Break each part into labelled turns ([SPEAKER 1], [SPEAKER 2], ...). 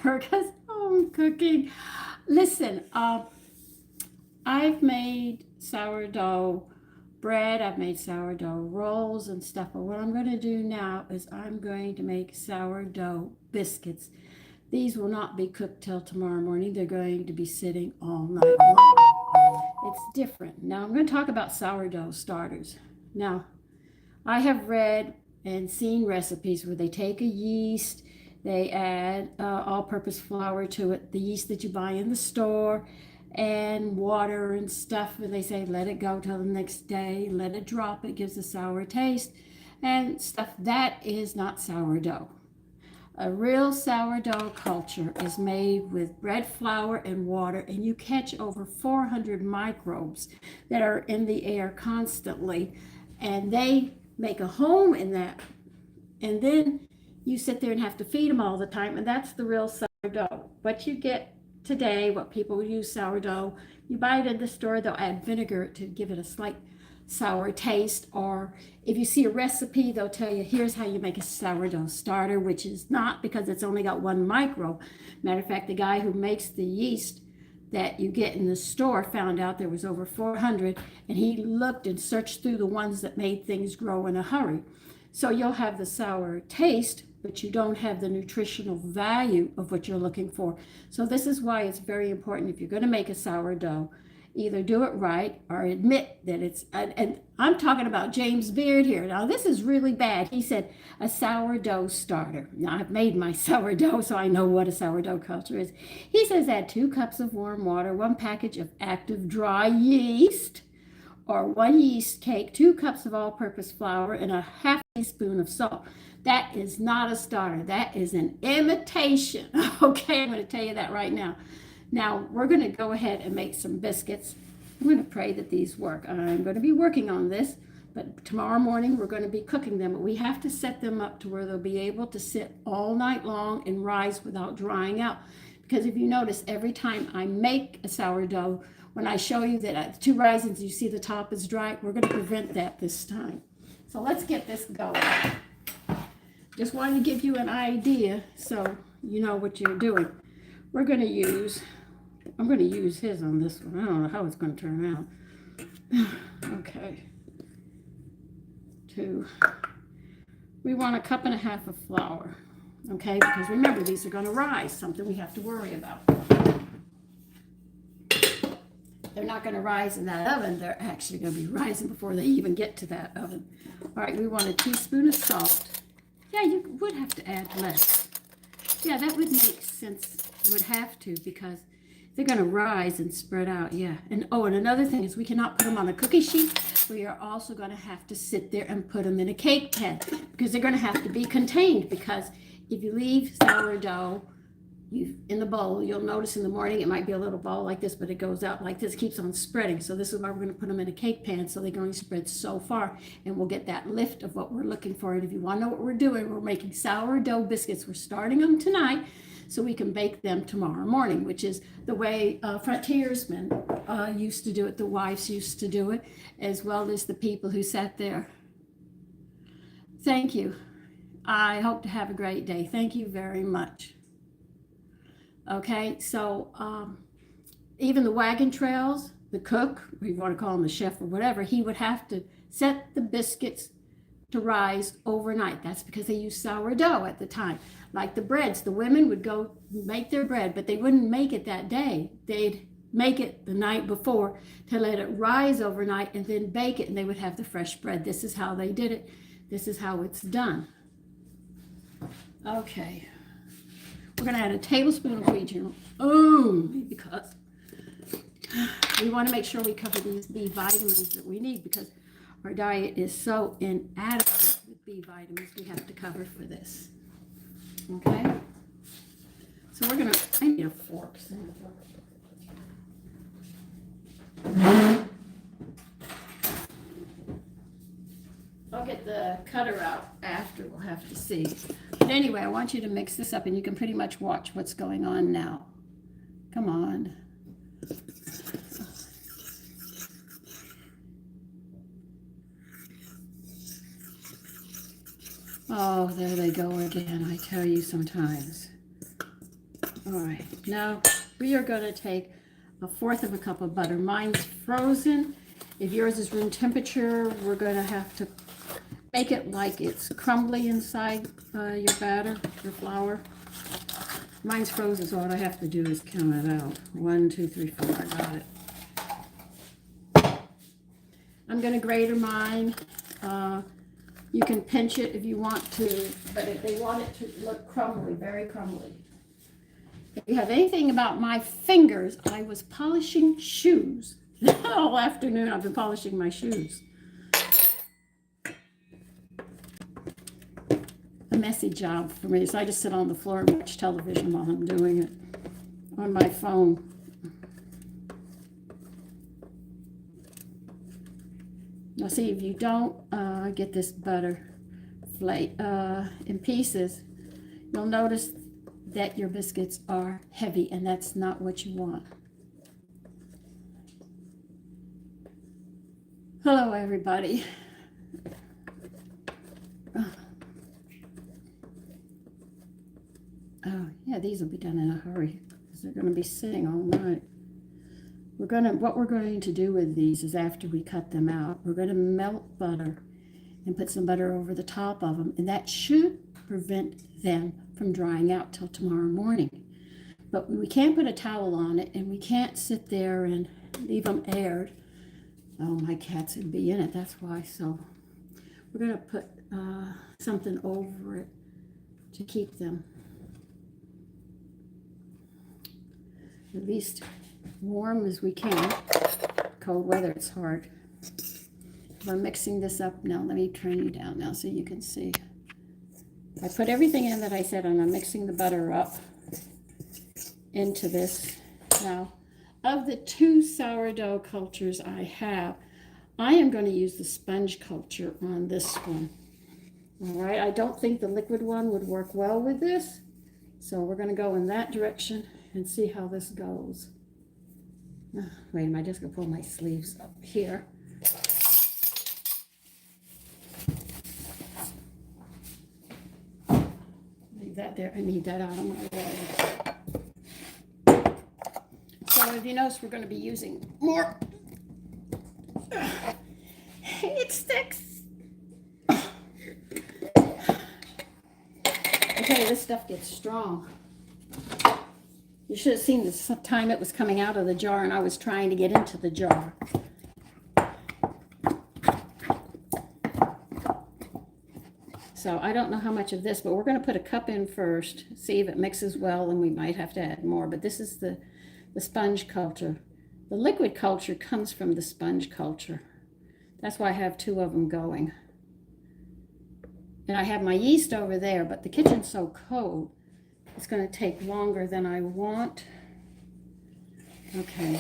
[SPEAKER 1] hour because I'm cooking. Listen, I've made sourdough bread, I've made sourdough rolls and stuff, but what I'm going to do now is I'm going to make sourdough biscuits. These will not be cooked till tomorrow morning. They're going to be sitting all night long. It's different. Now I'm going to talk about sourdough starters. Now, I have read and seen recipes where they take a yeast, they add all-purpose flour to it, the yeast that you buy in the store, and water and stuff, and they say let it go till the next day, let it drop, it gives a sour taste and stuff. That is not sourdough. A real sourdough culture is made with bread flour and water, and you catch over 400 microbes that are in the air constantly, and they make a home in that. And then you sit there and have to feed them all the time, and that's the real sourdough. What you get today, what people use sourdough, you buy it in the store, they'll add vinegar to give it a slight sour taste, or if you see a recipe, they'll tell you here's how you make a sourdough starter, which is not, because it's only got one microbe. Matter of fact, the guy who makes the yeast that you get in the store found out there was over 400, and he looked and searched through the ones that made things grow in a hurry. So you'll have the sour taste, but you don't have the nutritional value of what you're looking for. So this is why it's very important, if you're going to make a sourdough, either do it right or admit that it's, and I'm talking about James Beard here. Now, this is really bad. He said a sourdough starter. Now, I've made my sourdough, so I know what a sourdough culture is. He says add 2 cups of warm water, 1 package of active dry yeast, or 1 yeast cake, 2 cups of all-purpose flour, and a half teaspoon of salt. That is not a starter. That is an imitation. Okay, I'm going to tell you that right now. Now, we're going to go ahead and make some biscuits. I'm going to pray that these work. I'm going to be working on this, but tomorrow morning we're going to be cooking them. But we have to set them up to where they'll be able to sit all night long and rise without drying out. Because if you notice, every time I make a sourdough, when I show you that the 2 risings, you see the top is dry, we're going to prevent that this time. So let's get this going. Just wanted to give you an idea so you know what you're doing. We're going to use, I'm going to use his on this one. I don't know how it's going to turn out. Okay. 2. We want 1.5 cups of flour. Okay, because remember, these are going to rise, something we have to worry about. They're not going to rise in that oven. They're actually going to be rising before they even get to that oven. All right, we want 1 teaspoon of salt. Yeah, you would have to add less. Yeah, that would make sense. You would have to, because they're going to rise and spread out. Yeah. And oh, and another thing is we cannot put them on a cookie sheet. We are also going to have to sit there and put them in a cake pan, because they're going to have to be contained. Because if you leave sourdough in the bowl, you'll notice in the morning it might be a little ball like this, but it goes out like this, keeps on spreading. So this is why we're going to put them in a cake pan, so they can only spread so far, and we'll get that lift of what we're looking for. And if you want to know what we're doing, we're making sourdough biscuits. We're starting them tonight so we can bake them tomorrow morning, which is the way frontiersmen used to do it. The wives used to do it, as well as the people who sat there. Thank you. I hope to have a great day. Thank you very much. Okay, so even the wagon trails, the cook, or you want to call him the chef or whatever, he would have to set the biscuits to rise overnight. That's because they used sourdough at the time. Like the breads, the women would go make their bread, but they wouldn't make it that day. They'd make it the night before to let it rise overnight and then bake it, and they would have the fresh bread. This is how they did it. This is how it's done. Okay. We're going to add 1 tablespoon of wheat germ, because we want to make sure we cover these B vitamins that we need, because our diet is so inadequate with B vitamins. We have to cover for this. Okay? So we're going to, I need a fork. I'll get the cutter out after, we'll have to see. But anyway, I want you to mix this up, and you can pretty much watch what's going on now. Come on. Oh, there they go again, I tell you sometimes. All right, now we are going to take 1/4 of a cup of butter. Mine's frozen. If yours is room temperature, we're going to have to make it like it's crumbly inside your batter, your flour. Mine's frozen, so all I have to do is count it out. 1, 2, 3, 4, I got it. I'm going to grater mine. You can pinch it if you want to, but if they want it to look crumbly, very crumbly. If you have anything about my fingers, I was polishing shoes. All afternoon I've been polishing my shoes. A messy job for me, so I just sit on the floor and watch television while I'm doing it on my phone. Now see, if you don't get this butter flake in pieces, you'll notice that your biscuits are heavy, and that's not what you want. Hello everybody. Oh yeah, these will be done in a hurry because they're going to be sitting all night. What we're going to do with these is, after we cut them out, we're going to melt butter and put some butter over the top of them, and that should prevent them from drying out till tomorrow morning. But we can't put a towel on it, and we can't sit there and leave them aired. Oh, my cats would be in it, that's why. So we're going to put something over it to keep them at least warm as we can. Cold weather, it's hard. We're mixing this up now. Let me turn you down now so you can see. I put everything in that I said, and I'm mixing the butter up into this. Now, of the 2 sourdough cultures I have, I am going to use the sponge culture on this one. All right, I don't think the liquid one would work well with this, so we're going to go in that direction and see how this goes. Wait a minute, I just going to pull my sleeves up here. Leave that there. I need that out of my way. So if you notice, we're going to be using more. It sticks. I tell you, this stuff gets strong. You should have seen the time it was coming out of the jar and I was trying to get into the jar. So I don't know how much of this, but we're going to put a cup in first, see if it mixes well, and we might have to add more. But this is the sponge culture. The liquid culture comes from the sponge culture. That's why I have 2 of them going. And I have my yeast over there, but the kitchen's so cold, it's going to take longer than I want. Okay.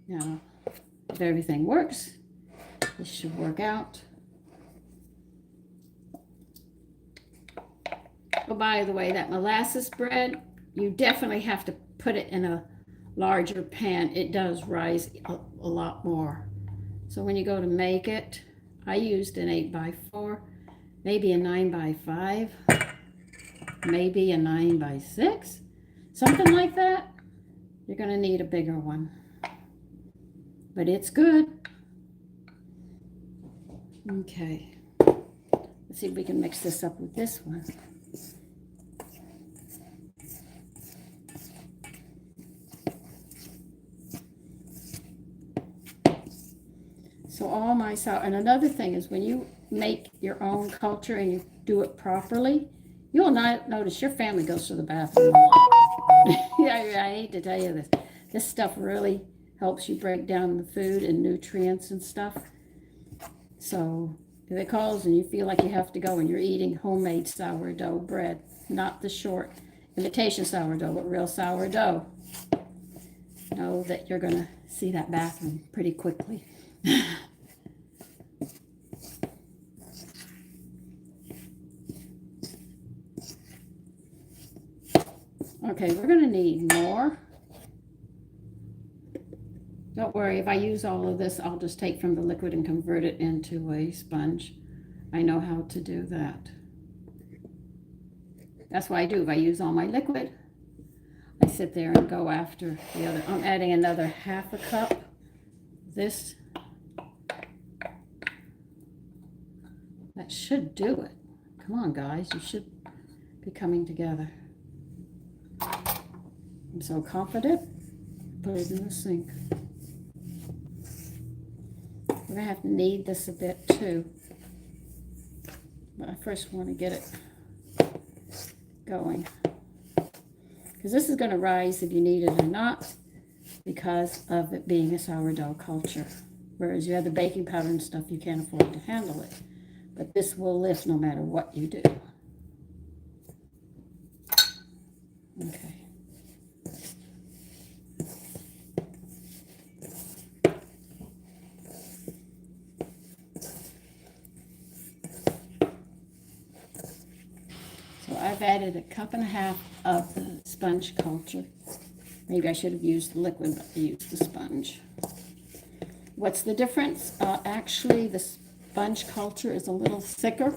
[SPEAKER 1] Now, if everything works, this should work out. Oh, by the way, that molasses bread, you definitely have to put it in a larger pan. It does rise a lot more. So when you go to make it, I used an 8x4, maybe a 9x5, maybe a 9x6, something like that. You're going to need a bigger one, but it's good. Okay, let's see if we can mix this up with this one. So all my sour, and another thing is, when you make your own culture and you do it properly, you'll not notice your family goes to the bathroom a lot. Yeah, I hate to tell you this. This stuff really helps you break down the food and nutrients and stuff. So if it calls and you feel like you have to go and you're eating homemade sourdough bread, not the short imitation sourdough, but real sourdough, know that you're going to see that bathroom pretty quickly. Okay, we're going to need more. Don't worry, if I use all of this, I'll just take from the liquid and convert it into a sponge. I know how to do that. That's what I do. If I use all my liquid, I sit there and go after the other. I'm adding another half a cup. This. That should do it. Come on, guys. You should be coming together. I'm so confident. Put it in the sink. We're going to have to knead this a bit too. But I first want to get it going. Because this is going to rise if you need it or not, because of it being a sourdough culture. Whereas you have the baking powder and stuff, you can't afford to handle it. But this will lift no matter what you do. Okay. So I've added a cup and a half of the sponge culture. Maybe I should have used the liquid, but I used the sponge. What's the difference? Actually, the sponge culture is a little thicker.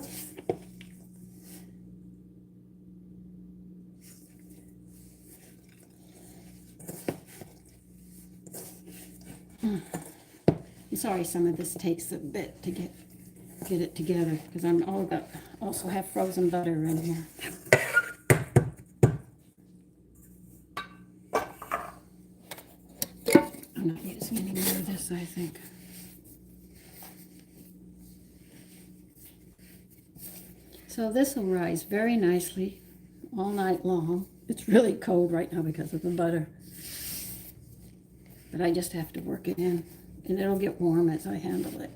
[SPEAKER 1] I'm sorry, some of this takes a bit to get it together because I'm also have frozen butter in here. I'm not using any more of this, I think. So this will rise very nicely all night long. It's really cold right now because of the butter. But I just have to work it in, and it'll get warm as I handle it.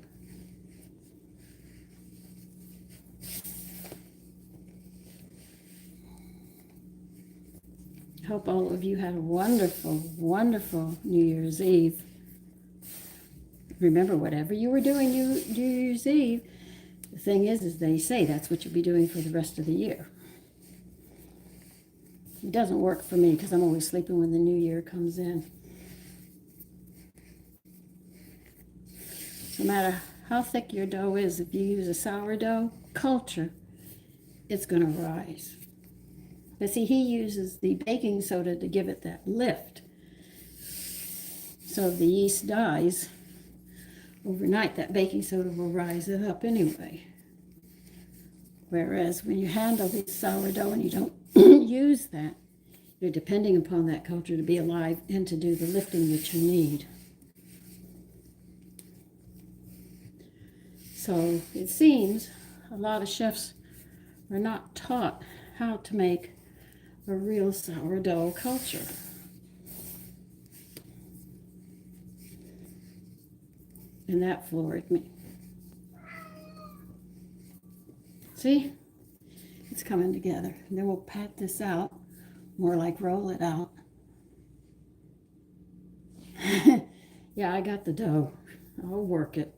[SPEAKER 1] I hope all of you had a wonderful, wonderful New Year's Eve. Remember, whatever you were doing New Year's Eve, the thing is they say that's what you'll be doing for the rest of the year. It doesn't work for me because I'm always sleeping when the new year comes in. No matter how thick your dough is, if you use a sourdough culture, it's going to rise. But see, he uses the baking soda to give it that lift. So if the yeast dies overnight, that baking soda will rise it up anyway. Whereas when you handle the sourdough and you don't use that, you're depending upon that culture to be alive and to do the lifting that you need. So it seems a lot of chefs are not taught how to make a real sourdough culture. And that floored me. See? It's coming together. And then we'll pat this out, more like roll it out. Yeah, I got the dough. I'll work it.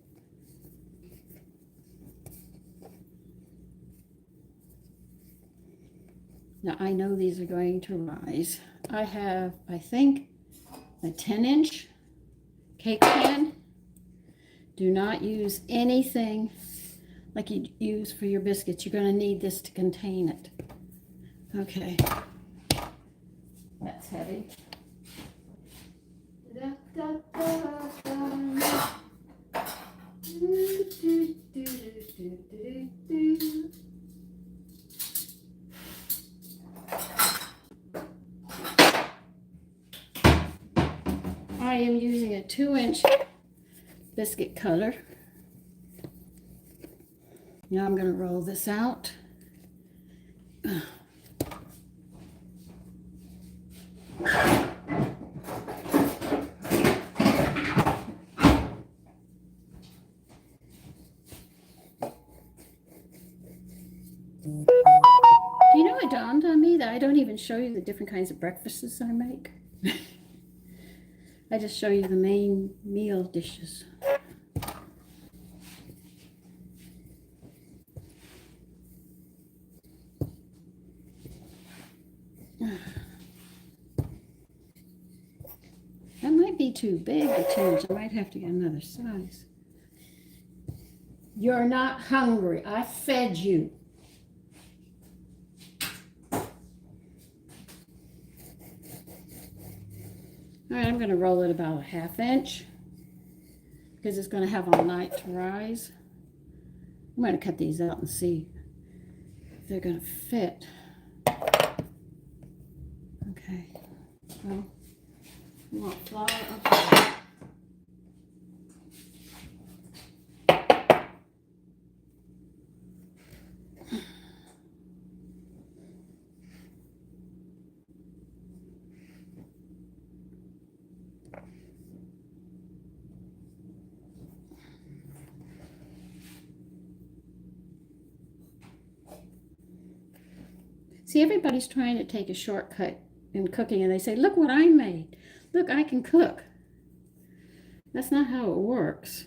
[SPEAKER 1] Now, I know these are going to rise. I have, I think, a 10-inch cake pan. Do not use anything like you use for your biscuits. You're going to need this to contain it. Okay. That's heavy. Da, da, da, da. Do, do, do, do, do, do. I am using a 2-inch biscuit cutter. Now I'm going to roll this out. You know, it dawned on me that I don't even show you the different kinds of breakfasts I make. I just show you the main meal dishes. That might be too big to change. I might have to get another size. You're not hungry. I fed you. All right, I'm going to roll it about a 1/2 inch because it's going to have all night to rise. I'm going to cut these out and see if they're going to fit. Okay. Well, you want flour? Okay. See, everybody's trying to take a shortcut in cooking, and they say, look what I made. Look, I can cook. That's not how it works.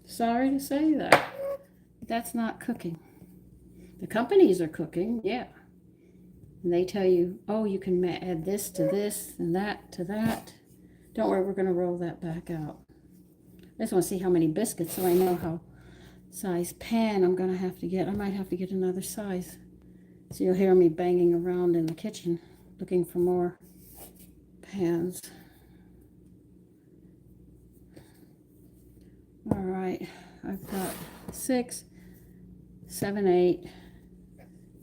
[SPEAKER 1] Sorry to say that. That's not cooking. The companies are cooking, yeah. And they tell you, oh, you can add this to this and that to that. Don't worry, we're going to roll that back out. I just want to see how many biscuits so I know how size pan I'm going to have to get. I might have to get another size. So you'll hear me banging around in the kitchen looking for more pans. All right, I've got 6, 7, 8,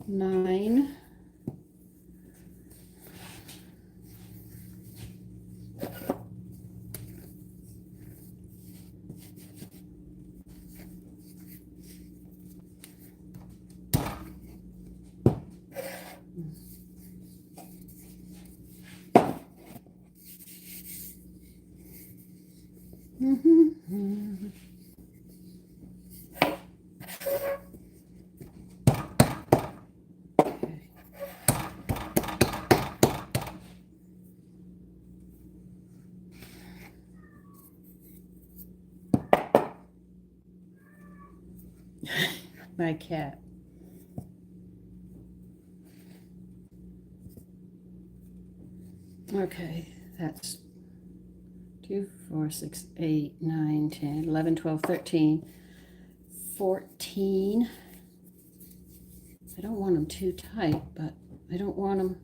[SPEAKER 1] 9. My cat. Okay, that's 2, 4, 6, 8, 9, 10, 11, 12, 13, 14. I don't want them too tight, but I don't want them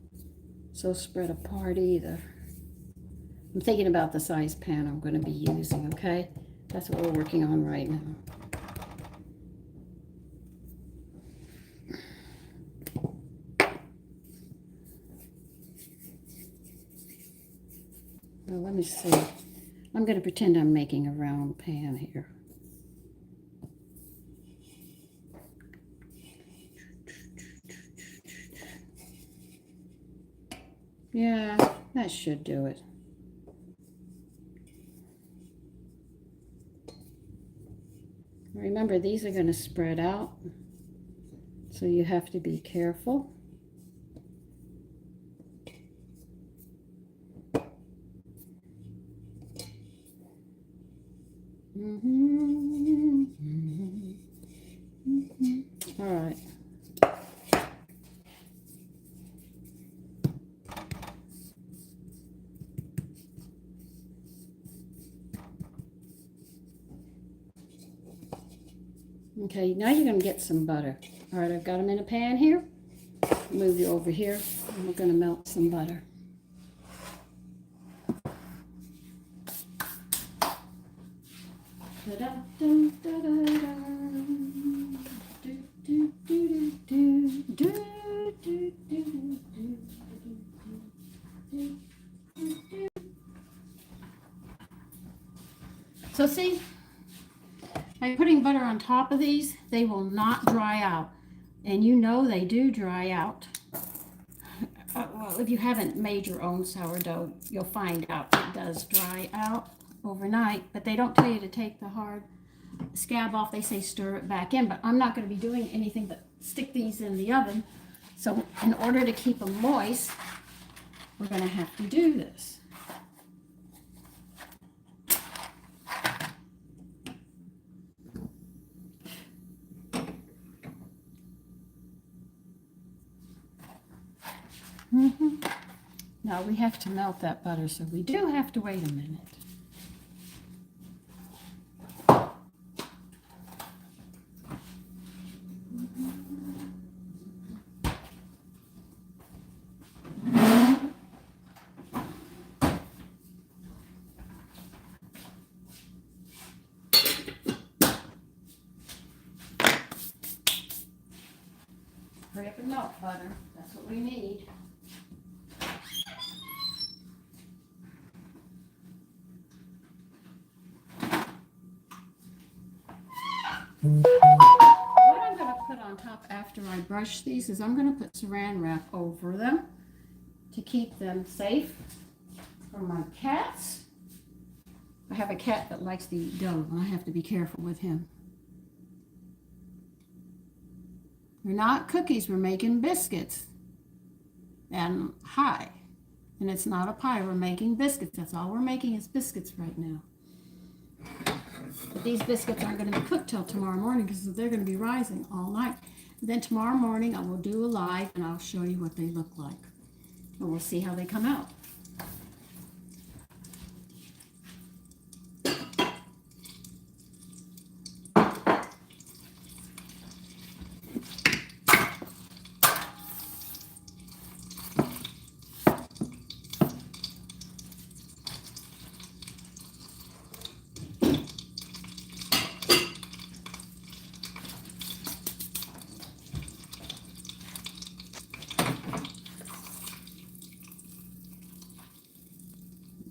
[SPEAKER 1] so spread apart either. I'm thinking about the size pan I'm going to be using, okay? That's what we're working on right now. Well, let me see. I'm going to pretend I'm making a round pan here. Yeah, that should do it. Remember, these are going to spread out, so you have to be careful. All right. Okay, now you're going to get some butter. All right, I've got them in a pan here. Move you over here, and we're going to melt some butter. So see, by putting butter on top of these, they will not dry out. And you know they do dry out. Well, if you haven't made your own sourdough, you'll find out it does dry out overnight. But they don't tell you to take the hard scab off. They say stir it back in. But I'm not going to be doing anything but stick these in the oven. So in order to keep them moist, we're going to have to do this. Now we have to melt that butter, so we do have to wait a minute. Hurry up and melt butter. That's what we need. What I'm going to put on top after I brush these is I'm going to put saran wrap over them to keep them safe from my cats. I have a cat that likes to eat dough, and I have to be careful with him. We're not cookies, we're making biscuits. And hi. And it's not a pie, we're making biscuits. That's all we're making is biscuits right now. But these biscuits aren't going to be cooked till tomorrow morning because they're going to be rising all night. Then tomorrow morning I will do a live and I'll show you what they look like. And we'll see how they come out.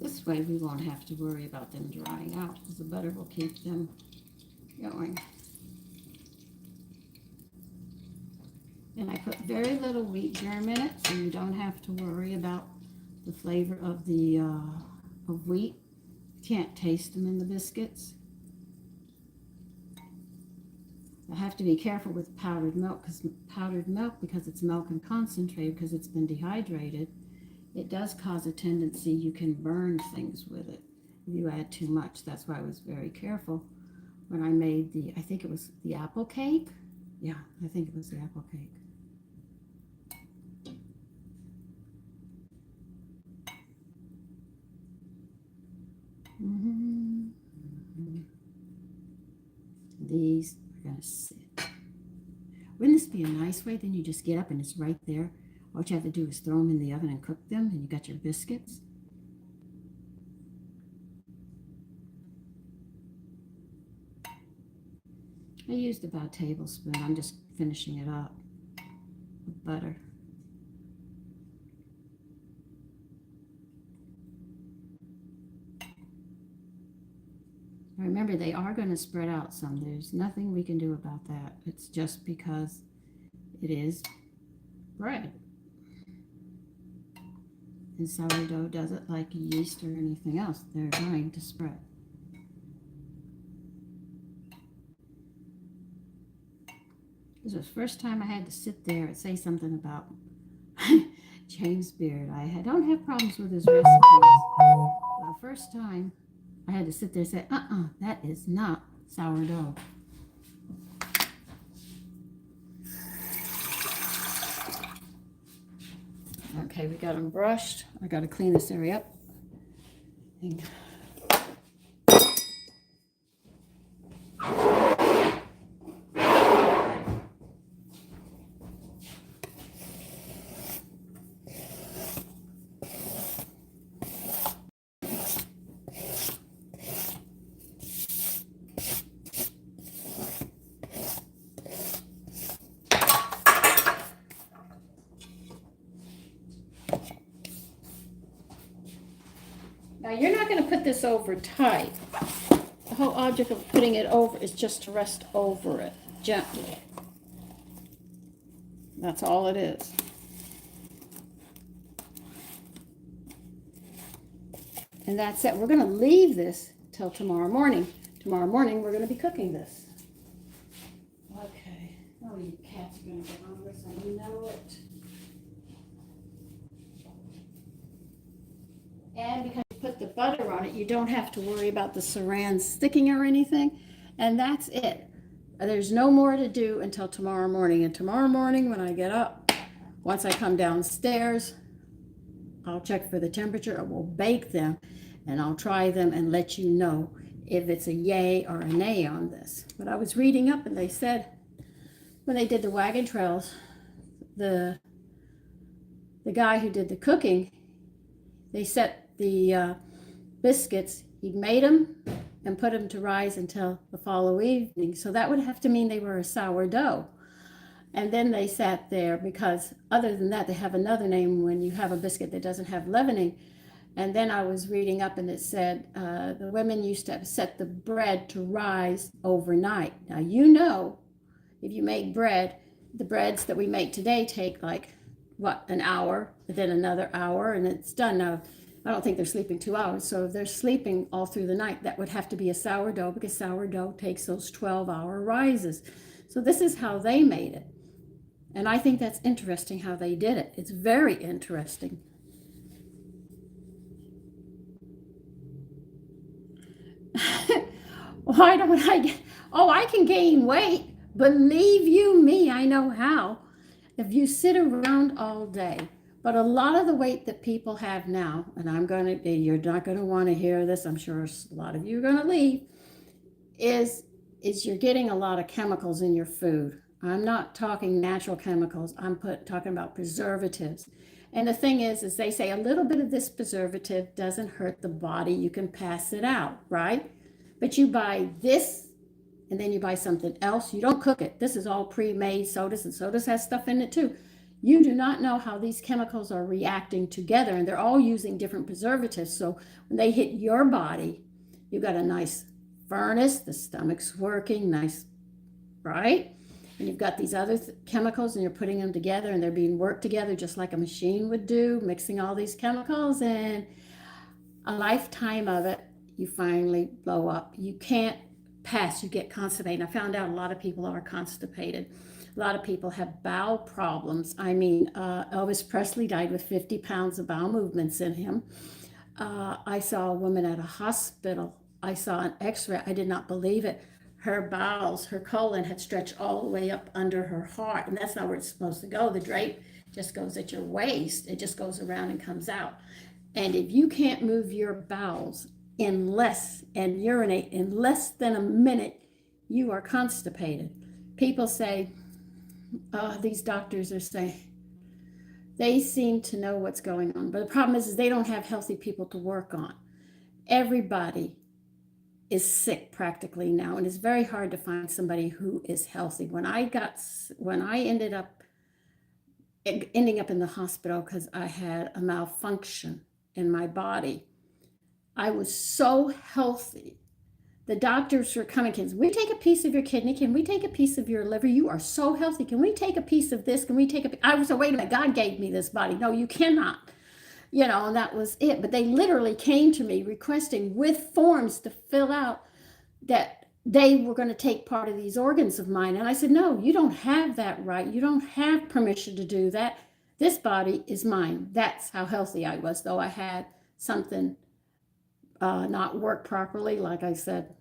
[SPEAKER 1] This way we won't have to worry about them drying out because the butter will keep them going. And I put very little wheat germ in it, so you don't have to worry about the flavor of the of wheat. You can't taste them in the biscuits. I have to be careful with powdered milk because it's milk and concentrate because it's been dehydrated. It does cause a tendency you can burn things with it if you add too much. That's why I was very careful when I made the, I think it was the apple cake. Yeah, I think it was the apple cake. These are going to sit. Wouldn't this be a nice way? Then you just get up and it's right there. All you have to do is throw them in the oven and cook them, and you got your biscuits. I used about a tablespoon. I'm just finishing it up with butter. Remember, they are going to spread out some. There's nothing we can do about that. It's just because it is bread. And sourdough doesn't like yeast or anything else. They're going to spread. This was the first time I had to sit there and say something about James Beard. I don't have problems with his recipes. But the first time I had to sit there and say, that is not sourdough. Okay, we got them brushed. I got to clean this area up. Now you're not going to put this over tight. The whole object of putting it over is just to rest over it gently. That's all it is. And that's it. We're going to leave this till tomorrow morning. Tomorrow morning we're going to be cooking this. Okay. Oh, you cats are going to get on this. I know it. And because you put the butter on it, you don't have to worry about the saran sticking or anything. And that's it. There's no more to do until tomorrow morning. And tomorrow morning when I get up, once I come downstairs, I'll check for the temperature. I will bake them and I'll try them and let you know if it's a yay or a nay on this. But I was reading up and they said when they did the wagon trails, the guy who did the cooking, they set the biscuits, he made them and put them to rise until the following evening. So that would have to mean they were a sourdough. And then they sat there because other than that, they have another name when you have a biscuit that doesn't have leavening. And then I was reading up and it said the women used to set the bread to rise overnight. Now, you know, if you make bread, the breads that we make today take like, what, an hour, then another hour, and it's done. Now, I don't think they're sleeping 2 hours. So if they're sleeping all through the night, that would have to be a sourdough because sourdough takes those 12-hour rises. So this is how they made it. And I think that's interesting how they did it. It's very interesting. Why don't I get, oh, I can gain weight. Believe you me, I know how. If you sit around all day, but a lot of the weight that people have now, and you're not going to want to hear this, I'm sure a lot of you are going to leave, is you're getting a lot of chemicals in your food. I'm not talking natural chemicals. Talking about preservatives. And the thing is they say a little bit of this preservative doesn't hurt the body. You can pass it out, right? But you buy this and then you buy something else. You don't cook it. This is all pre-made sodas, and sodas has stuff in it too. You do not know how these chemicals are reacting together, and they're all using different preservatives. So when they hit your body, you got a nice furnace, the stomach's working, nice, right? And you've got these other chemicals and you're putting them together and they're being worked together just like a machine would do, mixing all these chemicals, and a lifetime of it, you finally blow up. You can't pass, you get constipated. I found out a lot of people are constipated. A lot of people have bowel problems. I mean, Elvis Presley died with 50 pounds of bowel movements in him. I saw a woman at a hospital. I saw an x-ray. I did not believe it. Her bowels, her colon had stretched all the way up under her heart. And that's not where it's supposed to go. The drape just goes at your waist. It just goes around and comes out. And if you can't move your bowels and urinate in less than a minute, you are constipated. People say, these doctors are saying, they seem to know what's going on. But the problem is they don't have healthy people to work on. Everybody is sick practically now, and it's very hard to find somebody who is healthy. When I ended up ending up in the hospital because I had a malfunction in my body, I was so healthy. The doctors were coming, can we take a piece of your kidney? Can we take a piece of your liver? You are so healthy. Can we take a piece of this? Can we take I was like, wait a minute, God gave me this body. No, you cannot. And that was it. But they literally came to me requesting with forms to fill out that they were going to take part of these organs of mine. And I said, no, you don't have that right. You don't have permission to do that. This body is mine. That's how healthy I was, though I had something not work properly. Like I said,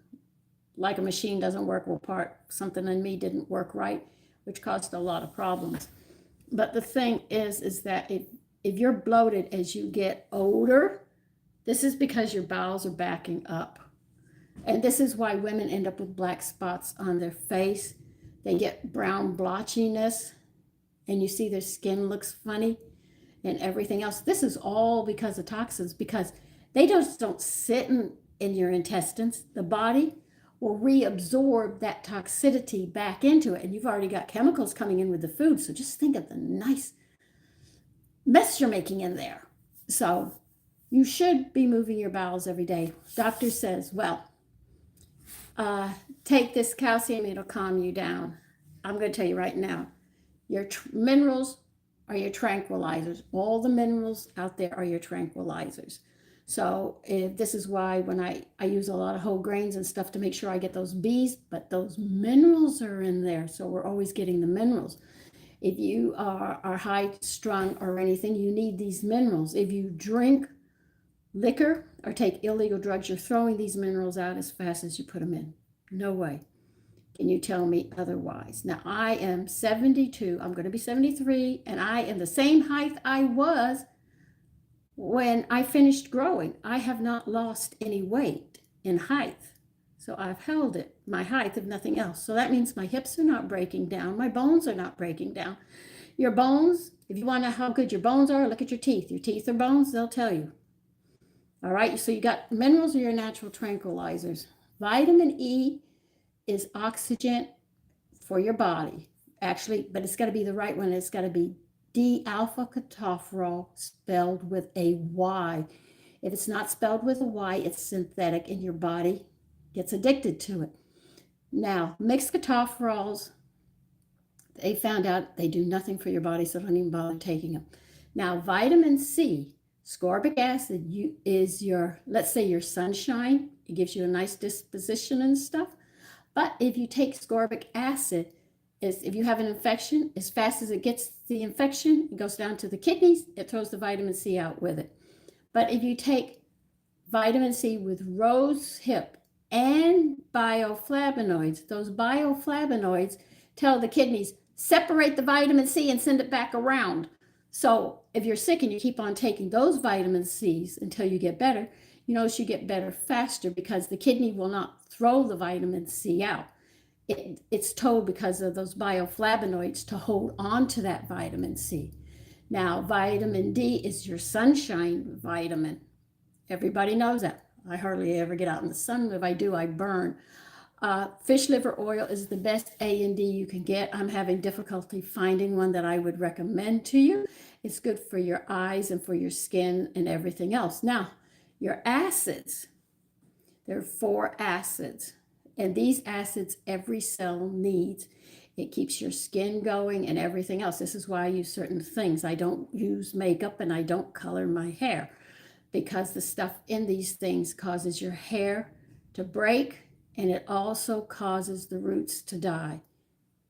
[SPEAKER 1] like a machine doesn't work, something in me didn't work right, which caused a lot of problems. But the thing is that if you're bloated as you get older, this is because your bowels are backing up. And this is why women end up with black spots on their face. They get brown blotchiness, and you see their skin looks funny and everything else. This is all because of toxins, because they just don't sit in your intestines. The body will reabsorb that toxicity back into it. And you've already got chemicals coming in with the food. So just think of the nice mess you're making in there. So you should be moving your bowels every day. Doctor says, well, take this calcium, it'll calm you down. I'm going to tell you right now, your minerals are your tranquilizers. All the minerals out there are your tranquilizers. So this is why when I use a lot of whole grains and stuff to make sure I get those B's, but those minerals are in there. So we're always getting the minerals. If you are high strung or anything, you need these minerals. If you drink liquor or take illegal drugs, you're throwing these minerals out as fast as you put them in. No way can you tell me otherwise. Now, I am 72. I'm going to be 73, and I am the same height I was when I finished growing. I have not lost any weight in height. So I've held it, my height, if nothing else. So that means my hips are not breaking down. My bones are not breaking down. Your bones, if you want to know how good your bones are, look at your teeth. Your teeth are bones, they'll tell you. All right, so you got minerals are your natural tranquilizers. Vitamin E is oxygen for your body. actually, but it's got to be the right one. It's got to be D-alpha ketophrol spelled with a Y. If it's not spelled with a Y, it's synthetic and your body gets addicted to it. Now, mixed ketopherols, they found out they do nothing for your body, so don't even bother taking them. Now, vitamin C, ascorbic acid is your, let's say, your sunshine. It gives you a nice disposition and stuff. But if you take ascorbic acid, if you have an infection, as fast as it gets the infection, it goes down to the kidneys, it throws the vitamin C out with it. But if you take vitamin C with rose hip and bioflavonoids, those bioflavonoids tell the kidneys, separate the vitamin C and send it back around. So if you're sick and you keep on taking those vitamin C's until you get better, you notice you get better faster because the kidney will not throw the vitamin C out. It's told because of those bioflavonoids to hold on to that vitamin C. Now, vitamin D is your sunshine vitamin. Everybody knows that. I hardly ever get out in the sun. If I do, I burn. Fish liver oil is the best A&D you can get. I'm having difficulty finding one that I would recommend to you. It's good for your eyes and for your skin and everything else. Now, your acids, there are 4 acids. And these acids every cell needs. It keeps your skin going and everything else. This is why I use certain things. I don't use makeup and I don't color my hair because the stuff in these things causes your hair to break and it also causes the roots to die.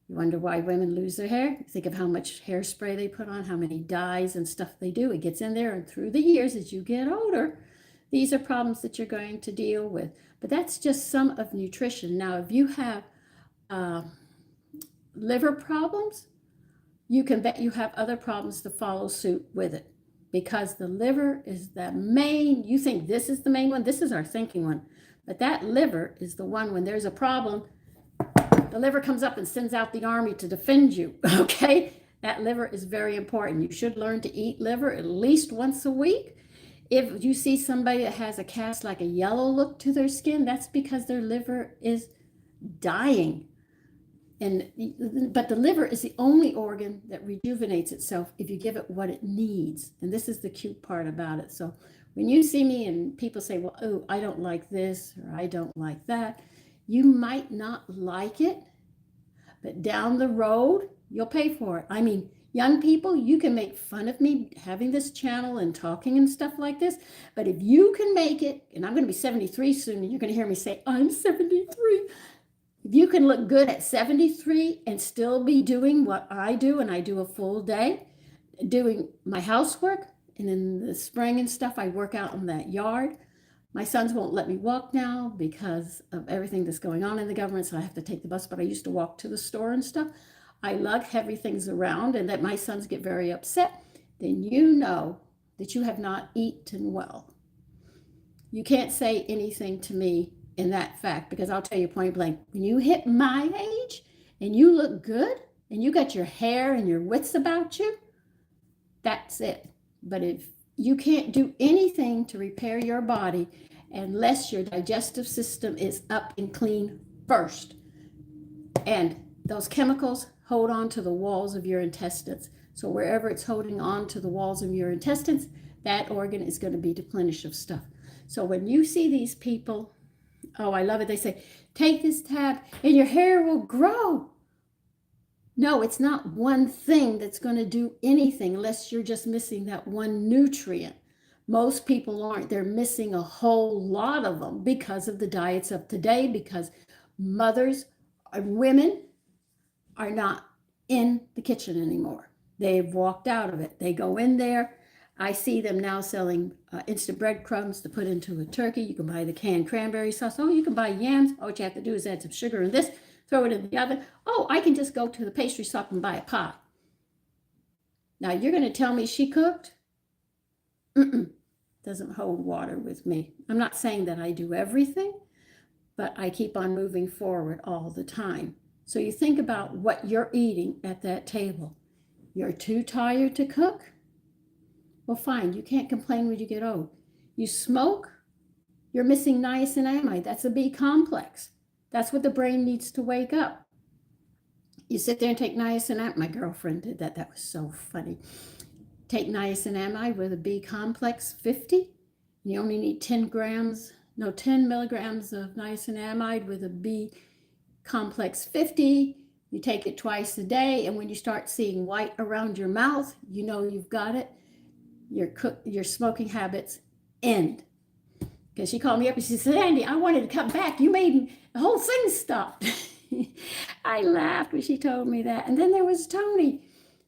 [SPEAKER 1] You wonder why women lose their hair? Think of how much hairspray they put on, how many dyes and stuff they do. It gets in there, and through the years as you get older, these are problems that you're going to deal with. But that's just some of nutrition. Now, if you have liver problems, you can bet you have other problems to follow suit with it because the liver is the main, you think this is the main one, this is our thinking one, but that liver is the one when there's a problem, the liver comes up and sends out the army to defend you, okay? That liver is very important. You should learn to eat liver at least once a week. If you see somebody that has a cast like a yellow look to their skin, that's because their liver is dying. But the liver is the only organ that rejuvenates itself if you give it what it needs. And this is the cute part about it. So when you see me and people say, well, oh, I don't like this or I don't like that, you might not like it, but down the road, you'll pay for it. I mean, young people, you can make fun of me having this channel and talking and stuff like this, but if you can make it, and I'm going to be 73 soon, and you're going to hear me say, I'm 73. If you can look good at 73 and still be doing what I do, and I do a full day, doing my housework, and in the spring and stuff, I work out in that yard. My sons won't let me walk now because of everything that's going on in the government, so I have to take the bus, but I used to walk to the store and stuff. I lug heavy things around and that my sons get very upset, then you know that you have not eaten well. You can't say anything to me in that fact because I'll tell you point blank, when you hit my age and you look good and you got your hair and your wits about you, that's it. But if you can't do anything to repair your body unless your digestive system is up and clean first, and those chemicals hold on to the walls of your intestines. So wherever it's holding on to the walls of your intestines, that organ is going to be deplenished of stuff. So when you see these people, oh, I love it. They say, take this tab and your hair will grow. No, it's not one thing that's going to do anything unless you're just missing that one nutrient. Most people aren't. They're missing a whole lot of them because of the diets of today, because mothers, women are not in the kitchen anymore. They've walked out of it. They go in there. I see them now selling instant breadcrumbs to put into a turkey. You can buy the canned cranberry sauce. Oh, you can buy yams. All you have to do is add some sugar in this, throw it in the oven. Oh, I can just go to the pastry shop and buy a pie. Now, you're going to tell me she cooked? Doesn't hold water with me. I'm not saying that I do everything, but I keep on moving forward all the time. So you think about what you're eating at that table. You're too tired to cook? Well, fine, you can't complain when you get old. You smoke? You're missing niacinamide. That's a B complex. That's what the brain needs to wake up. You sit there and take niacinamide. My girlfriend did that. That was so funny. Take niacinamide with a B complex 50. You only need 10 grams, no, 10 milligrams of niacinamide with a B complex 50. You take it twice a day, and when you start seeing white around your mouth, you know you've got it. Your smoking habits end. Because she called me up and she said, Andy, I wanted to come back. You made the whole thing stop. I laughed when she told me that. And then there was Tony,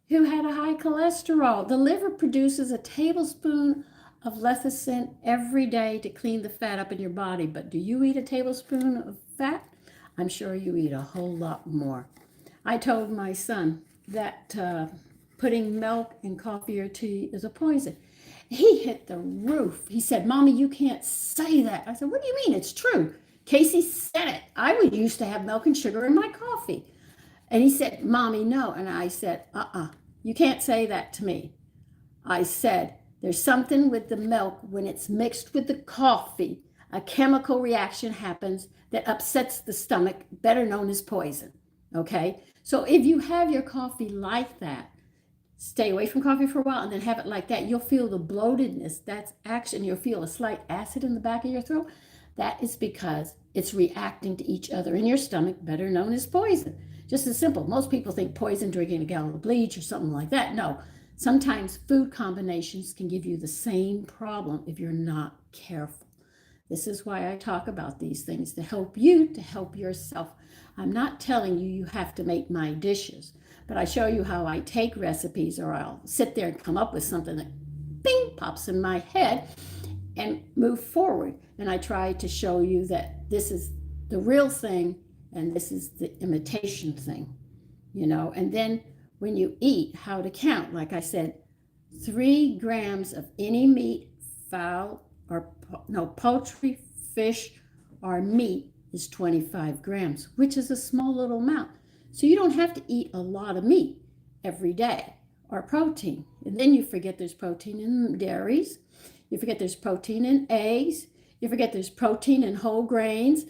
[SPEAKER 1] who had a high cholesterol. The liver produces a tablespoon of lecithin every day to clean the fat up in your body. But do you eat a tablespoon of fat? I'm sure you eat a whole lot more. I told my son that putting milk in coffee or tea is a poison. He hit the roof. He said, Mommy, you can't say that. I said, what do you mean? It's true. Casey said it. I would used to have milk and sugar in my coffee. And he said, Mommy, no. And I said, you can't say that to me. I said, there's something with the milk when it's mixed with the coffee. A chemical reaction happens that upsets the stomach, better known as poison. Okay? So if you have your coffee like that, stay away from coffee for a while and then have it like that. You'll feel the bloatedness. That's action. You'll feel a slight acid in the back of your throat. That is because it's reacting to each other in your stomach, better known as poison. Just as simple. Most people think poison, drinking a gallon of bleach or something like that. No. Sometimes food combinations can give you the same problem if you're not careful. This is why I talk about these things, to help you, to help yourself. I'm not telling you you have to make my dishes, but I show you how I take recipes, or I'll sit there and come up with something that bing pops in my head and move forward. And I try to show you that this is the real thing and this is the imitation thing, and then when you eat, how to count. Like I said, 3 grams of any meat, fowl, or poultry, fish, or meat is 25 grams, which is a small little amount. So you don't have to eat a lot of meat every day, or protein. And then you forget there's protein in dairies. You forget there's protein in eggs. You forget there's protein in whole grains.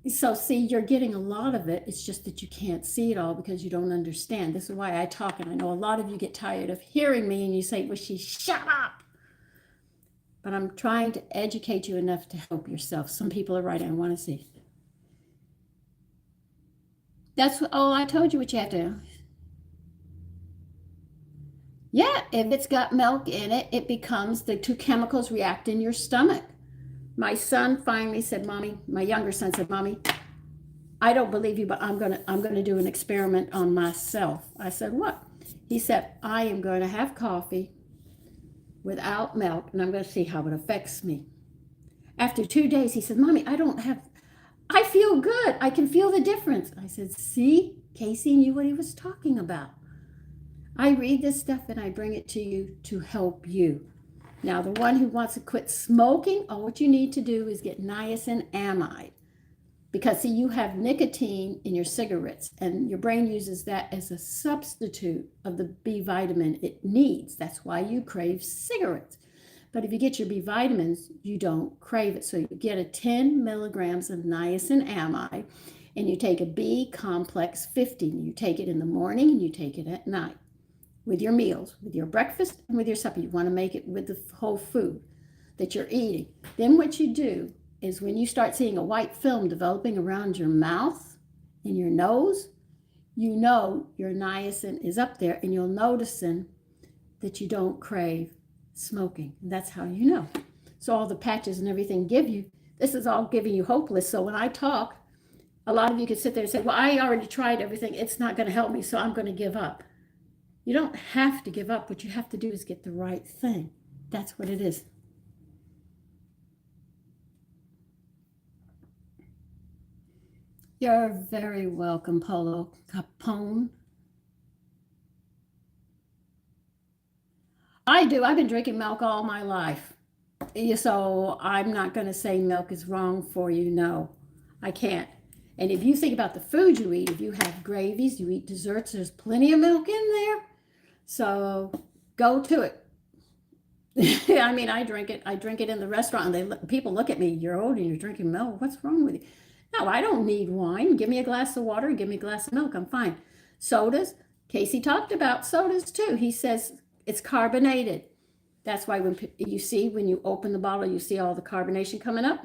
[SPEAKER 1] So see, you're getting a lot of it. It's just that you can't see it all because you don't understand. This is why I talk, and I know a lot of you get tired of hearing me and you say, well, shut up. But I'm trying to educate you enough to help yourself. Some people are right. I want to see. I told you what you have to. Yeah, if it's got milk in it, it becomes, the two chemicals react in your stomach. My son finally said, Mommy, my younger son said, Mommy, I don't believe you, but I'm gonna do an experiment on myself. I said, what? He said, I am going to have coffee without milk, and I'm going to see how it affects me. After 2 days, he said, Mommy, I feel good. I can feel the difference. I said, see, Casey knew what he was talking about. I read this stuff and I bring it to you to help you. Now, the one who wants to quit smoking, all what you need to do is get niacinamide. Because, see, you have nicotine in your cigarettes, and your brain uses that as a substitute of the B vitamin it needs. That's why you crave cigarettes. But if you get your B vitamins, you don't crave it. So you get a 10 milligrams of niacinamide, and you take a B complex 50. You take it in the morning, and you take it at night. With your meals, with your breakfast, and with your supper. You want to make it with the whole food that you're eating. Then what you do is when you start seeing a white film developing around your mouth and your nose, you know your niacin is up there, and you'll notice that you don't crave smoking. And that's how you know. So all the patches and everything this is all giving you hopeless. So when I talk, a lot of you can sit there and say, well, I already tried everything. It's not going to help me, so I'm going to give up. You don't have to give up. What you have to do is get the right thing. That's what it is. You're very welcome, Polo Capone. I do. I've been drinking milk all my life. So I'm not going to say milk is wrong for you. No, I can't. And if you think about the food you eat, if you have gravies, you eat desserts, there's plenty of milk in there. So go to it. I mean, I drink it in the restaurant, and people look at me, you're old and you're drinking milk. What's wrong with you? No, I don't need wine. Give me a glass of water, give me a glass of milk. I'm fine. Sodas, Casey talked about sodas too. He says it's carbonated. That's why when when you open the bottle, you see all the carbonation coming up.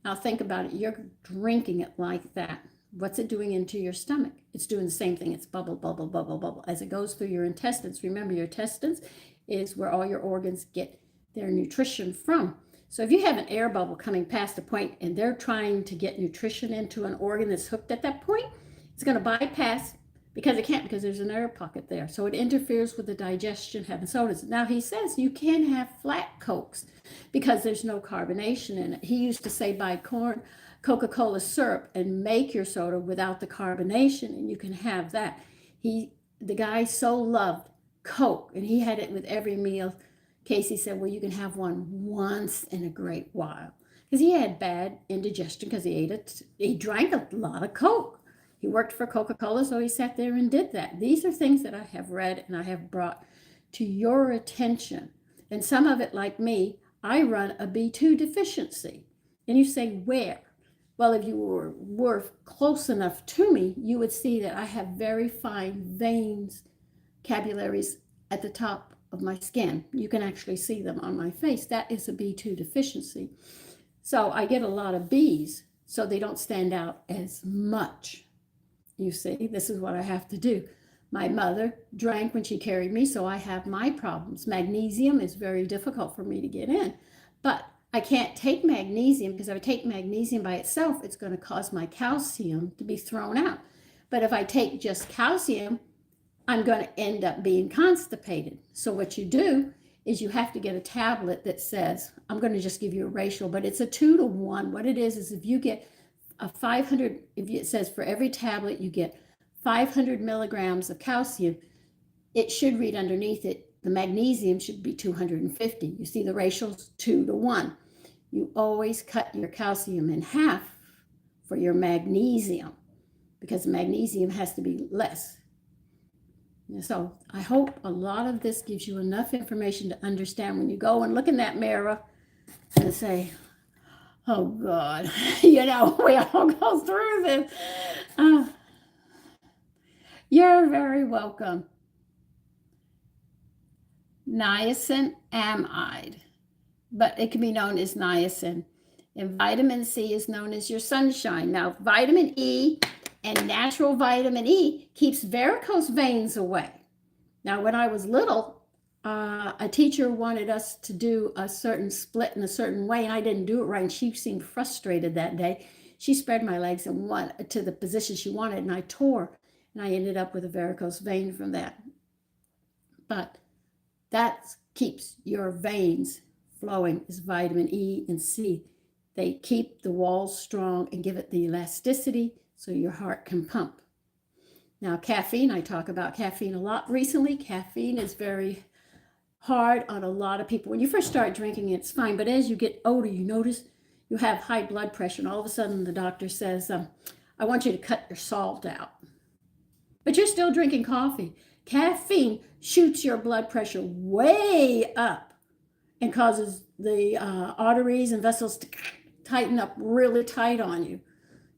[SPEAKER 1] Now think about it. You're drinking it like that. What's it doing into your stomach? It's doing the same thing. It's bubble, bubble, bubble, bubble. As it goes through your intestines, remember your intestines is where all your organs get their nutrition from. So if you have an air bubble coming past a point and they're trying to get nutrition into an organ that's hooked at that point, it's going to bypass because it can't, because there's an air pocket there. So it interferes with the digestion having sodas. Now he says you can have flat Cokes because there's no carbonation in it. He used to say buy Coca-Cola syrup and make your soda without the carbonation, and you can have that. The guy so loved Coke, and he had it with every meal. Casey said, well, you can have one once in a great while. Because he had bad indigestion because he drank a lot of Coke. He worked for Coca-Cola, so he sat there and did that. These are things that I have read and I have brought to your attention. And some of it, like me, I run a B2 deficiency. And you say, where? Well, if you were close enough to me, you would see that I have very fine veins, capillaries at the top of my skin. You can actually see them on my face. That is a B2 deficiency. So I get a lot of Bs, so they don't stand out as much. You see, this is what I have to do. My mother drank when she carried me, so I have my problems. Magnesium is very difficult for me to get in, but I can't take magnesium because if I take magnesium by itself, it's going to cause my calcium to be thrown out. But if I take just calcium, I'm going to end up being constipated. So what you do is you have to get a tablet that says, I'm going to just give you a ratio, but it's a 2-to-1. What it is if you get a 500, if it says for every tablet you get 500 milligrams of calcium, it should read underneath it, the magnesium should be 250. You see the ratio's 2-to-1. You always cut your calcium in half for your magnesium because magnesium has to be less. So I hope a lot of this gives you enough information to understand when you go and look in that mirror and say, oh God, we all go through this. You're very welcome. Niacinamide, but it can be known as niacin. And vitamin C is known as your sunshine. Now, vitamin E and natural vitamin E keeps varicose veins away. Now, when I was little, a teacher wanted us to do a certain split in a certain way, and I didn't do it right, and she seemed frustrated that day. She spread my legs and went to the position she wanted, and I tore, and I ended up with a varicose vein from that. But that keeps your veins flowing is vitamin E and C. They keep the walls strong and give it the elasticity so your heart can pump. Now, caffeine, I talk about caffeine a lot recently. Caffeine is very hard on a lot of people. When you first start drinking it, it's fine, but as you get older, you notice you have high blood pressure, and all of a sudden the doctor says, I want you to cut your salt out. But you're still drinking coffee. Caffeine shoots your blood pressure way up and causes the arteries and vessels to tighten up really tight on you.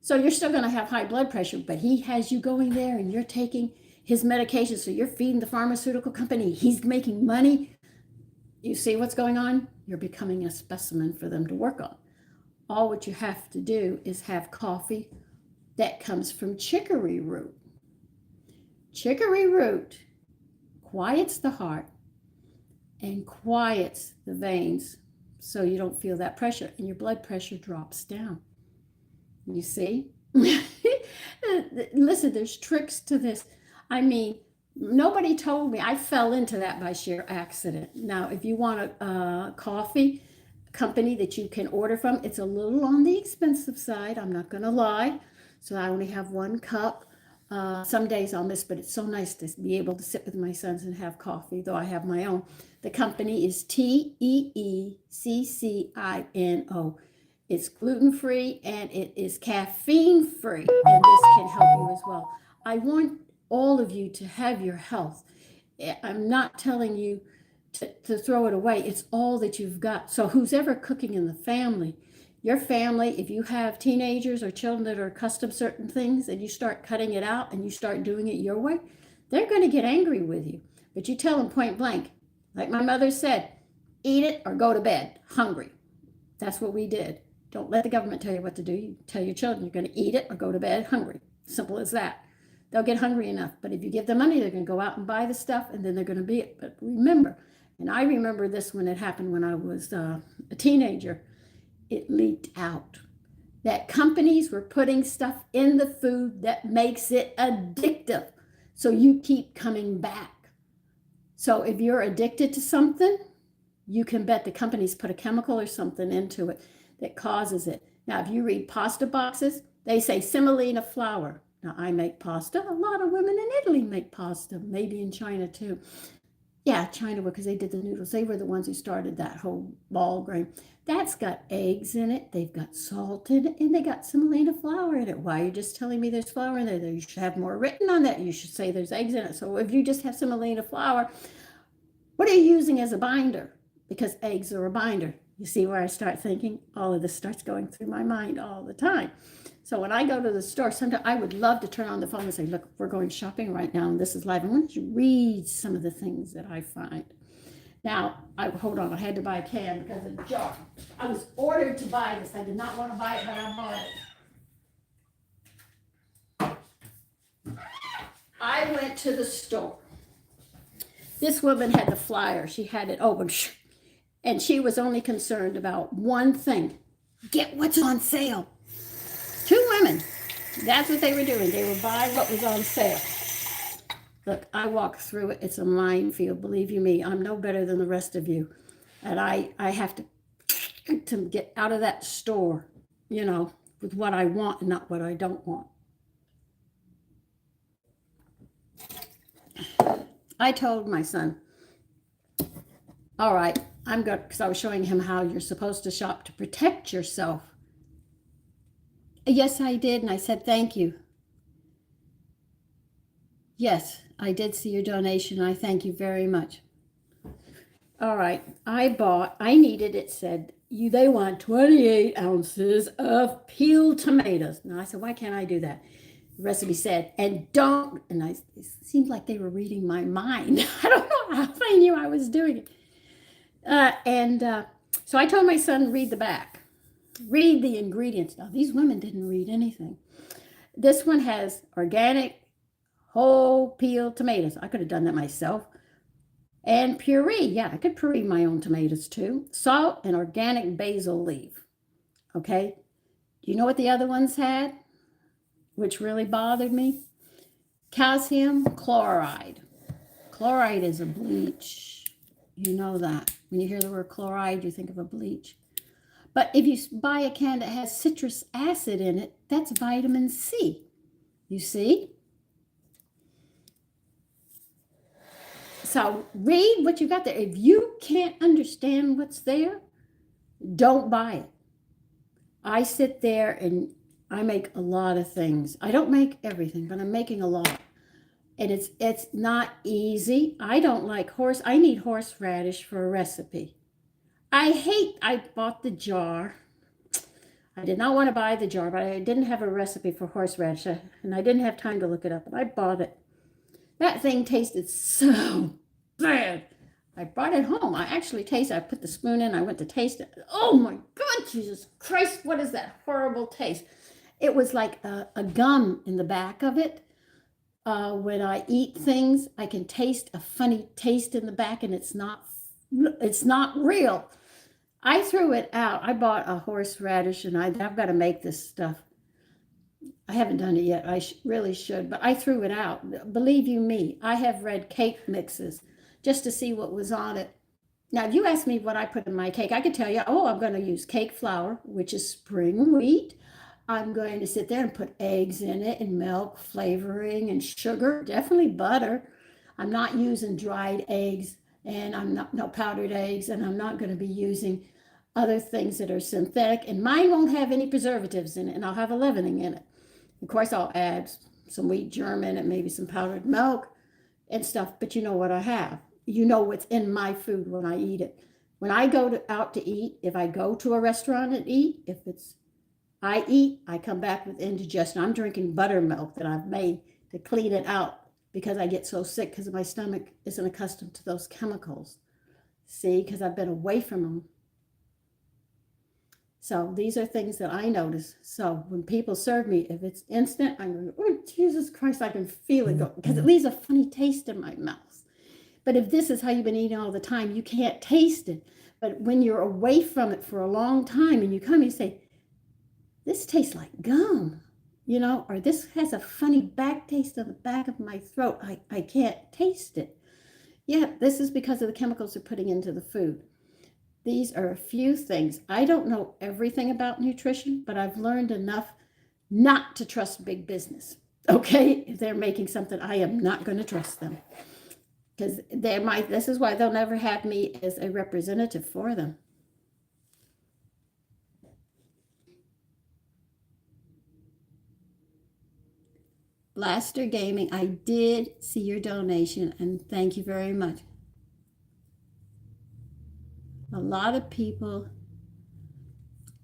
[SPEAKER 1] So you're still going to have high blood pressure, but he has you going there and you're taking his medication. So you're feeding the pharmaceutical company. He's making money. You see what's going on? You're becoming a specimen for them to work on. All what you have to do is have coffee that comes from chicory root. Chicory root quiets the heart and quiets the veins so you don't feel that pressure and your blood pressure drops down. You see? Listen, there's tricks to this. I mean, nobody told me. I fell into that by sheer accident. Now, if you want a coffee company that you can order from, it's a little on the expensive side. I'm not going to lie. So I only have one cup. Some days I'll miss, but it's so nice to be able to sit with my sons and have coffee, though I have my own. The company is TEECCINO. It's gluten-free and it is caffeine-free, and this can help you as well. I want all of you to have your health. I'm not telling you to throw it away. It's all that you've got. So who's ever cooking in the family, Your family, if you have teenagers or children that are accustomed to certain things and you start cutting it out and you start doing it your way, they're going to get angry with you. But you tell them point blank, like my mother said, eat it or go to bed hungry. That's what we did. Don't let the government tell you what to do. You tell your children you're going to eat it or go to bed hungry. Simple as that. They'll get hungry enough. But if you give them money, they're going to go out and buy the stuff and then they're going to be it. But remember, and I remember this when it happened when I was a teenager, it leaked out that companies were putting stuff in the food that makes it addictive. So you keep coming back. So if you're addicted to something, you can bet the companies put a chemical or something into it that causes it. Now, if you read pasta boxes, they say semolina flour. Now, I make pasta. A lot of women in Italy make pasta, maybe in China too. Yeah, China, because they did the noodles. They were the ones who started that whole ball grain. That's got eggs in it. They've got salt in it, and they got semolina flour in it. Why are you just telling me there's flour in there? You should have more written on that. You should say there's eggs in it. So if you just have semolina flour, what are you using as a binder? Because eggs are a binder. You see where I start thinking? All of this starts going through my mind all the time. So when I go to the store, sometimes I would love to turn on the phone and say, look, we're going shopping right now and this is live. I want you to read some of the things that I find. Now, hold on, I had to buy a can because of the jar. I was ordered to buy this. I did not want to buy it, but I bought it. I went to the store. This woman had the flyer. She had it open. And she was only concerned about one thing. Get what's on sale. Two women. That's what they were doing. They were buying what was on sale. Look, I walked through it. It's a minefield. Believe you me, I'm no better than the rest of you. And I have to get out of that store, you know, with what I want and not what I don't want. I told my son, all right, I'm good, because I was showing him how you're supposed to shop to protect yourself. Yes, I did, and I said thank you. Yes, I did see your donation. I thank you very much. All right, I needed, it said, they want 28 ounces of peeled tomatoes. Now I said, why can't I do that? The recipe said, and it seemed like they were reading my mind. I don't know how they knew I was doing it. So I told my son, read the back. Read the ingredients. Now, these women didn't read anything. This one has organic, whole peeled tomatoes. I could have done that myself. And puree. Yeah, I could puree my own tomatoes too. Salt and organic basil leaf. Okay. Do you know what the other ones had? Which really bothered me? Calcium chloride. Chloride is a bleach. You know that. When you hear the word chloride, you think of a bleach. But if you buy a can that has citrus acid in it, that's vitamin C. You see? So read what you got there. If you can't understand what's there, don't buy it. I sit there and I make a lot of things. I don't make everything, but I'm making a lot. And it's not easy. I don't like I need horseradish for a recipe. I bought the jar. I did not want to buy the jar, but I didn't have a recipe for horseradish, and I didn't have time to look it up, but I bought it. That thing tasted so bad. I brought it home. I actually tasted it. I put the spoon in. I went to taste it. Oh my God, Jesus Christ, what is that horrible taste? It was like a gum in the back of it. When I eat things, I can taste a funny taste in the back, and it's not real. I threw it out. I bought a horseradish, and I've got to make this stuff. I haven't done it yet. I really should, but I threw it out. Believe you me, I have read cake mixes just to see what was on it. Now, if you ask me what I put in my cake, I could tell you, I'm going to use cake flour, which is spring wheat. I'm going to sit there and put eggs in it and milk, flavoring, and sugar, definitely butter. I'm not using dried eggs, and no powdered eggs, and I'm not going to be using other things that are synthetic, and mine won't have any preservatives in it, and I'll have a leavening in it. Of course, I'll add some wheat germ in it, maybe some powdered milk and stuff, but you know what I have. You know what's in my food when I eat it. When I go out to eat, if I go to a restaurant and eat, if it's I eat, I come back with indigestion. I'm drinking buttermilk that I've made to clean it out because I get so sick because my stomach isn't accustomed to those chemicals. See, because I've been away from them. So these are things that I notice. So when people serve me, if it's instant, I'm going, oh, Jesus Christ, I can feel it go, because it leaves a funny taste in my mouth. But if this is how you've been eating all the time, you can't taste it. But when you're away from it for a long time and you come, you say, this tastes like gum, or this has a funny back taste on the back of my throat. I can't taste it. Yeah, this is because of the chemicals they're putting into the food. These are a few things. I don't know everything about nutrition, but I've learned enough not to trust big business. Okay? If they're making something, I am not going to trust them. Because this is why they'll never have me as a representative for them. Blaster Gaming, I did see your donation, and thank you very much. A lot of people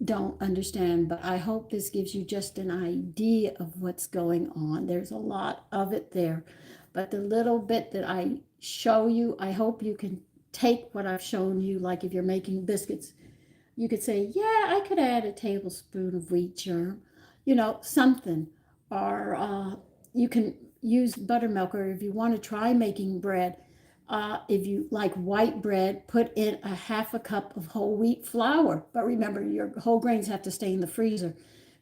[SPEAKER 1] don't understand, but I hope this gives you just an idea of what's going on. There's a lot of it there, but the little bit that I show you, I hope you can take what I've shown you. Like if you're making biscuits, you could say, yeah, I could add a tablespoon of wheat germ, something. Or you can use buttermilk, or if you want to try making bread, if you like white bread, put in a half a cup of whole wheat flour. But remember, your whole grains have to stay in the freezer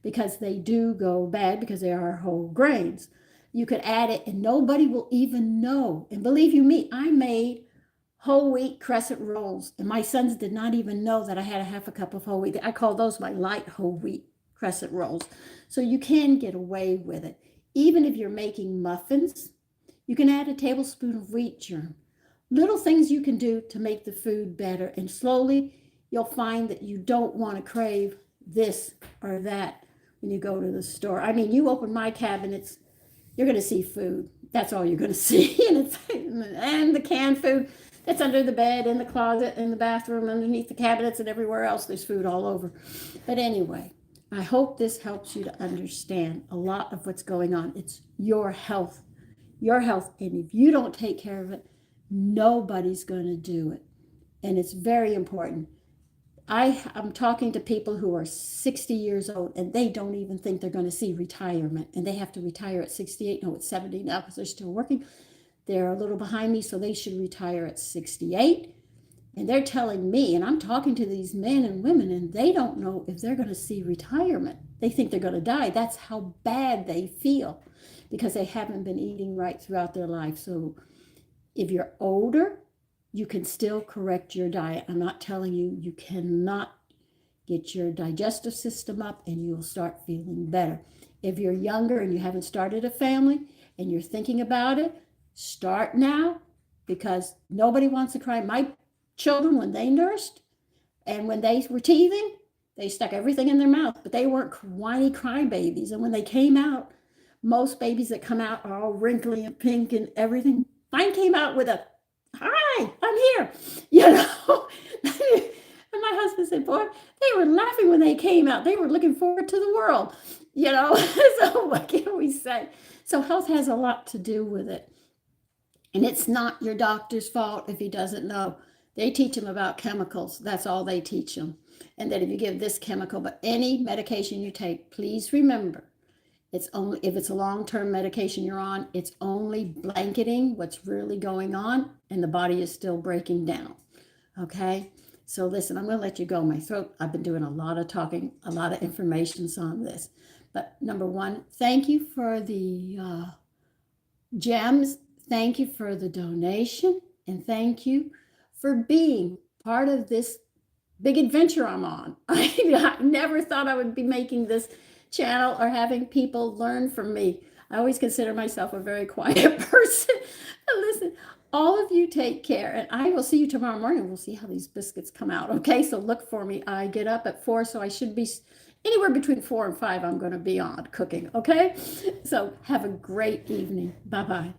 [SPEAKER 1] because they do go bad because they are whole grains. You could add it and nobody will even know. And believe you me, I made whole wheat crescent rolls, and my sons did not even know that I had a half a cup of whole wheat. I call those my light whole wheat crescent rolls. So you can get away with it. Even if you're making muffins, you can add a tablespoon of wheat germ. Little things you can do to make the food better, and slowly you'll find that you don't want to crave this or that when you go to the store. I mean, you open my cabinets, you're going to see food. That's all you're going to see. And the canned food that's under the bed, in the closet, in the bathroom, underneath the cabinets, and everywhere else. There's food all over. But anyway, I hope this helps you to understand a lot of what's going on. It's your health. Your health. And if you don't take care of it, nobody's going to do it. And it's very important. I'm talking to people who are 60 years old and they don't even think they're going to see retirement, and they have to retire at 68. No, it's 70 now because they're still working. They're a little behind me, so they should retire at 68. And they're telling me, and I'm talking to these men and women, and they don't know if they're going to see retirement. They think they're going to die. That's how bad they feel because they haven't been eating right throughout their life. So if you're older, you can still correct your diet. I'm not telling you you cannot get your digestive system up and you'll start feeling better. If you're younger and you haven't started a family and you're thinking about it, start now, because nobody wants to cry. My children, when they nursed and when they were teething, they stuck everything in their mouth, but they weren't whiny crybabies. And when they came out, most babies that come out are all wrinkly and pink and everything. Mine came out with a, hi, I'm here, And my husband said, boy, they were laughing when they came out. They were looking forward to the world, So what can we say? So health has a lot to do with it. And it's not your doctor's fault if he doesn't know. They teach them about chemicals. That's all they teach them. And that if you give this chemical, but any medication you take, please remember, it's only, if it's a long-term medication you're on, it's only blanketing what's really going on, and the body is still breaking down. Okay? So listen, I'm going to let you go. My throat, I've been doing a lot of talking, a lot of information on this. But number one, thank you for the gems. Thank you for the donation. And thank you for being part of this big adventure I'm on. I never thought I would be making this channel or having people learn from me. I always consider myself a very quiet person. But listen, all of you take care, and I will see you tomorrow morning. We'll see how these biscuits come out. Okay, so look for me. I get up at 4, so I should be anywhere between 4 and 5. I'm going to be on cooking. Okay, so have a great evening. Bye-bye.